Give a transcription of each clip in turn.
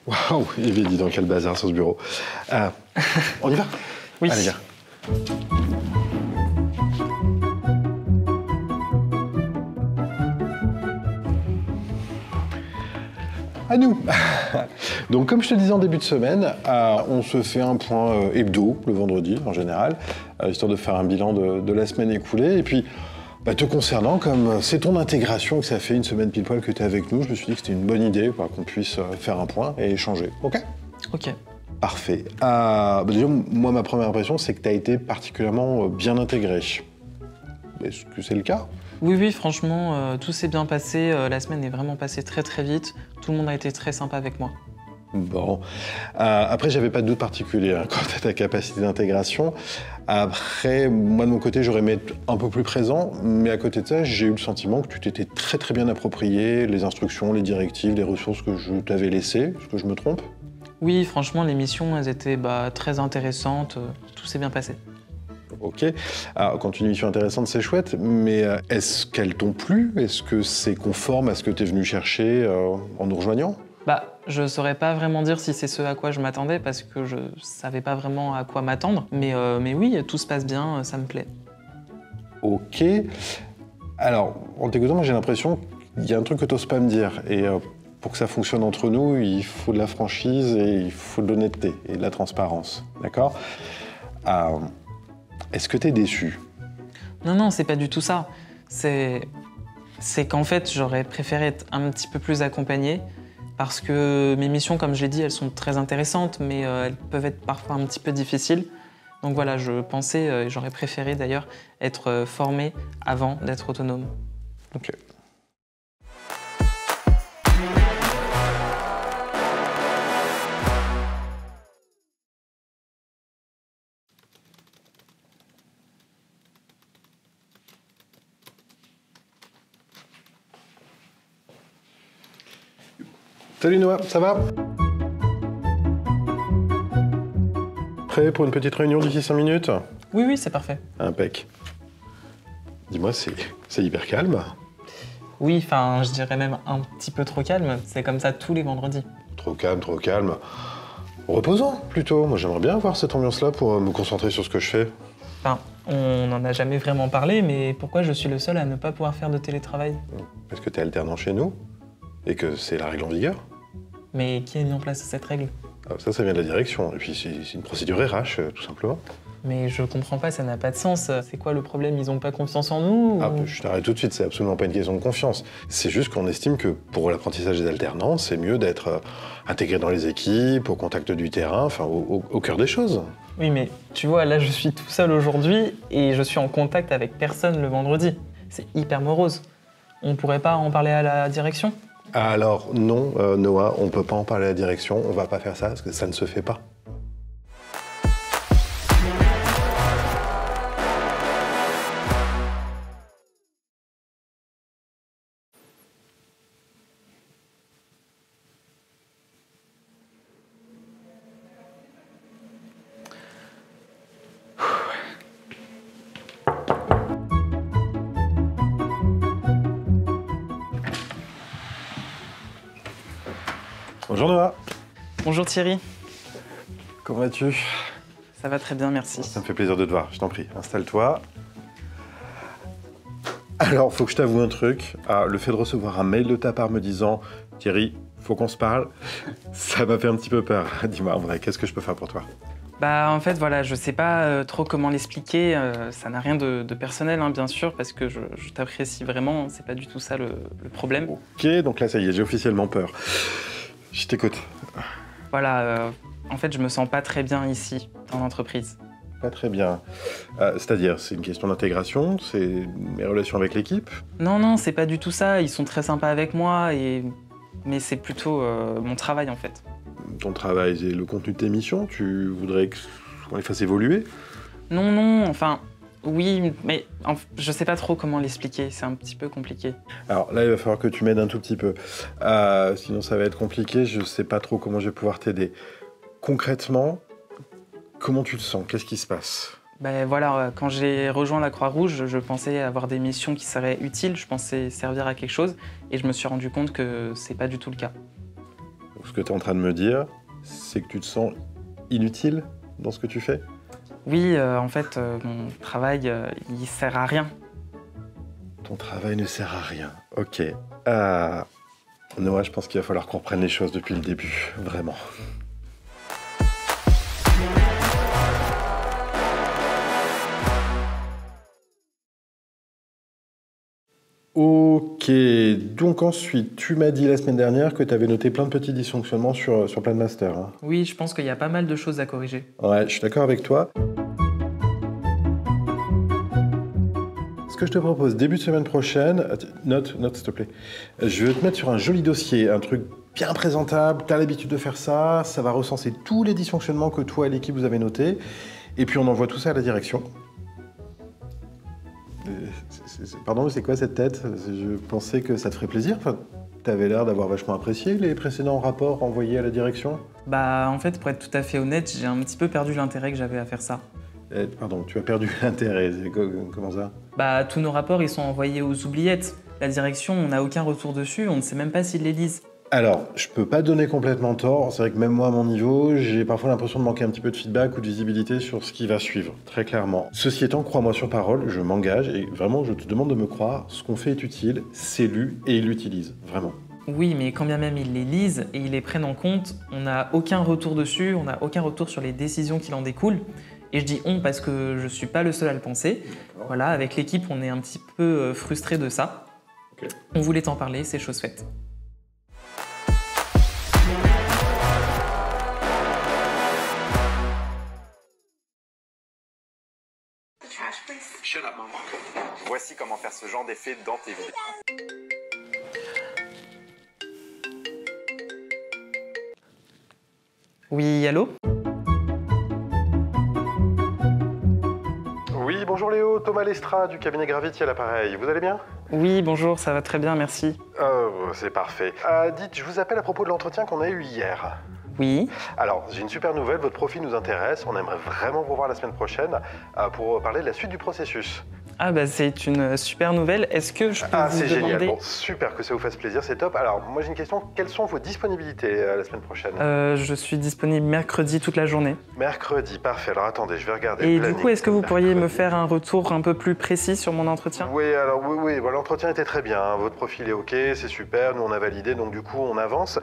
Waouh, il dit dans quel bazar sur ce bureau. On y va? Oui. Allez, viens. À nous. Donc, comme je te disais en début de semaine, on se fait un point hebdo le vendredi en général, histoire de faire un bilan de la semaine écoulée. Et puis, te concernant, comme c'est ton intégration, que ça fait une semaine pile poil que tu es avec nous, je me suis dit que c'était une bonne idée qu'on puisse faire un point et échanger. OK? Ok. Parfait. Déjà, moi, ma première impression, c'est que tu as été particulièrement bien intégré. Est-ce que c'est le cas? Oui, franchement, tout s'est bien passé. La semaine est vraiment passée très très vite. Tout le monde a été très sympa avec moi. Bon. Après, j'avais pas de doute particulier quant à ta capacité d'intégration. Après, moi, de mon côté, j'aurais aimé être un peu plus présent. Mais à côté de ça, j'ai eu le sentiment que tu t'étais très très bien approprié les instructions, les directives, les ressources que je t'avais laissées. Est-ce que je me trompe? Oui, franchement, les missions, elles étaient très intéressantes. Tout s'est bien passé. Ok. Alors, quand une mission intéressante, c'est chouette, mais est-ce qu'elles t'ont plu? Est-ce que c'est conforme à ce que tu es venu chercher en nous rejoignant? Je saurais pas vraiment dire si c'est ce à quoi je m'attendais parce que je savais pas vraiment à quoi m'attendre. Mais oui, tout se passe bien, ça me plaît. Ok. Alors, en t'écoutant, moi j'ai l'impression qu'il y a un truc que t'oses pas me dire. Et pour que ça fonctionne entre nous, il faut de la franchise et il faut de l'honnêteté et de la transparence. D'accord? Est-ce que t'es déçu? Non, c'est pas du tout ça. C'est qu'en fait, j'aurais préféré être un petit peu plus accompagnée parce que mes missions, comme je l'ai dit, elles sont très intéressantes, mais elles peuvent être parfois un petit peu difficiles. Donc voilà, je pensais, et j'aurais préféré d'ailleurs, être formée avant d'être autonome. Ok. Salut Noah, ça va? Prêt pour une petite réunion d'ici 5 minutes? Oui, c'est parfait. Impec. Dis-moi, c'est hyper calme? Oui, enfin, je dirais même un petit peu trop calme. C'est comme ça tous les vendredis. Trop calme, trop calme. Reposant, plutôt. Moi, j'aimerais bien avoir cette ambiance-là pour me concentrer sur ce que je fais. Enfin, on n'en a jamais vraiment parlé, mais pourquoi je suis le seul à ne pas pouvoir faire de télétravail? Parce que t'es alternant chez nous et que c'est la règle en vigueur. Mais qui a mis en place cette règle? Ça vient de la direction. Et puis, c'est une procédure RH, tout simplement. Mais je comprends pas, ça n'a pas de sens. C'est quoi le problème? Ils ont pas confiance en nous ou... Je t'arrête tout de suite, c'est absolument pas une question de confiance. C'est juste qu'on estime que pour l'apprentissage des alternants, c'est mieux d'être intégré dans les équipes, au contact du terrain, enfin au cœur des choses. Oui, mais tu vois, là, je suis tout seul aujourd'hui et je suis en contact avec personne le vendredi. C'est hyper morose. On pourrait pas en parler à la direction? Alors non, Noah, on peut pas en parler à la direction, on va pas faire ça parce que ça ne se fait pas. Bonjour Noah. Bonjour Thierry. Comment vas-tu? Ça va très bien, merci. Ça me fait plaisir de te voir, je t'en prie. Installe-toi. Alors, faut que je t'avoue un truc. Le fait de recevoir un mail de ta part me disant « Thierry, faut qu'on se parle », ça m'a fait un petit peu peur. Dis-moi, en vrai, qu'est-ce que je peux faire pour toi? En fait, voilà, je sais pas trop comment l'expliquer. Ça n'a rien de personnel, hein, bien sûr, parce que je t'apprécie vraiment. C'est pas du tout ça le problème. Ok, donc là, ça y est, j'ai officiellement peur. Je t'écoute. Voilà, en fait, je me sens pas très bien ici, dans l'entreprise. Pas très bien. C'est-à-dire, c'est une question d'intégration? C'est mes relations avec l'équipe? Non, c'est pas du tout ça. Ils sont très sympas avec moi, mais c'est plutôt mon travail, en fait. Ton travail, c'est le contenu de tes missions? Tu voudrais qu'on les fasse évoluer? Non, enfin... Oui, mais je sais pas trop comment l'expliquer, c'est un petit peu compliqué. Alors là, il va falloir que tu m'aides un tout petit peu. Sinon, ça va être compliqué, je sais pas trop comment je vais pouvoir t'aider. Concrètement, comment tu te sens? Qu'est-ce qui se passe? Voilà, quand j'ai rejoint la Croix-Rouge, je pensais avoir des missions qui seraient utiles, je pensais servir à quelque chose, et je me suis rendu compte que c'est pas du tout le cas. ce que tu es en train de me dire, c'est que tu te sens inutile dans ce que tu fais? Oui, en fait, mon travail, il sert à rien. Ton travail ne sert à rien. Ok. Noah, je pense qu'il va falloir qu'on reprenne les choses depuis le début, vraiment. Ok, donc ensuite, tu m'as dit la semaine dernière que tu avais noté plein de petits dysfonctionnements sur plein de masters. Hein. Oui, je pense qu'il y a pas mal de choses à corriger. Ouais, je suis d'accord avec toi. Ce que je te propose, début de semaine prochaine, note s'il te plaît, je vais te mettre sur un joli dossier, un truc bien présentable, tu as l'habitude de faire ça, ça va recenser tous les dysfonctionnements que toi et l'équipe vous avez notés, et puis on envoie tout ça à la direction. Pardon, c'est quoi cette tête? Je pensais que ça te ferait plaisir. Enfin, t'avais l'air d'avoir vachement apprécié les précédents rapports envoyés à la direction. Bah, en fait, pour être tout à fait honnête, j'ai un petit peu perdu l'intérêt que j'avais à faire ça. Pardon, tu as perdu l'intérêt. Comment ça? Bah, tous nos rapports, ils sont envoyés aux oubliettes. La direction, on n'a aucun retour dessus, on ne sait même pas s'ils les lisent. Alors, je peux pas donner complètement tort. C'est vrai que même moi, à mon niveau, j'ai parfois l'impression de manquer un petit peu de feedback ou de visibilité sur ce qui va suivre, très clairement. Ceci étant, crois-moi sur parole, je m'engage et vraiment, je te demande de me croire. Ce qu'on fait est utile, c'est lu et ils l'utilisent, vraiment. Oui, mais quand bien même ils les lisent et ils les prennent en compte, on n'a aucun retour dessus, on n'a aucun retour sur les décisions qui en découlent. Et je dis on parce que je suis pas le seul à le penser. Voilà, avec l'équipe, on est un petit peu frustrés de ça. Okay. On voulait t'en parler, c'est chose faite. Shut up, maman. Voici comment faire ce genre d'effet dans tes vidéos. Oui, allô? Oui, bonjour Léo, Thomas Lestra du cabinet Gravity à l'appareil. Vous allez bien? Oui, bonjour, ça va très bien, merci. C'est parfait. Dites, je vous appelle à propos de l'entretien qu'on a eu hier. Oui. Alors, j'ai une super nouvelle, votre profil nous intéresse, on aimerait vraiment vous voir la semaine prochaine pour parler de la suite du processus. Ah bah c'est une super nouvelle, est-ce que je peux vous c'est demander... génial, bon, super que ça vous fasse plaisir, c'est top. Alors, moi j'ai une question, quelles sont vos disponibilités la semaine prochaine? Je suis disponible mercredi toute la journée. Mercredi, parfait, alors attendez, je vais regarder Et le planning. du coup, est-ce que vous pourriez me faire un retour un peu plus précis sur mon entretien? Oui, alors oui, bon, l'entretien était très bien, hein. Votre profil est ok, c'est super, nous on a validé, donc du coup on avance.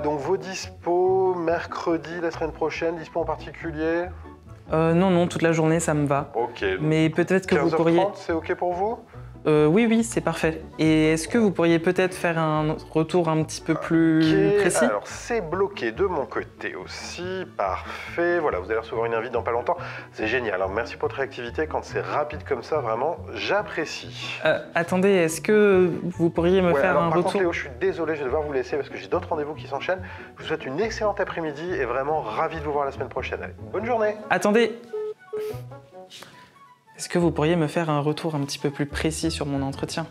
Donc vos dispos, mercredi, la semaine prochaine, dispo en particulier? Non, toute la journée, ça me va. Ok. Mais peut-être que 15h30, vous pourriez... c'est ok pour vous? Oui, c'est parfait. Et est-ce que vous pourriez peut-être faire un retour un petit peu plus précis? Alors, c'est bloqué de mon côté aussi. Parfait. Voilà, vous allez recevoir une invite dans pas longtemps. C'est génial. Alors, merci pour votre réactivité. Quand c'est rapide comme ça, vraiment, j'apprécie. Attendez, est-ce que vous pourriez me faire un par retour? contre, Léo, je suis désolé, je vais devoir vous laisser parce que j'ai d'autres rendez-vous qui s'enchaînent. Je vous souhaite une excellente après-midi et vraiment ravi de vous voir la semaine prochaine. Allez, bonne journée. Attendez. Est-ce que vous pourriez me faire un retour un petit peu plus précis sur mon entretien?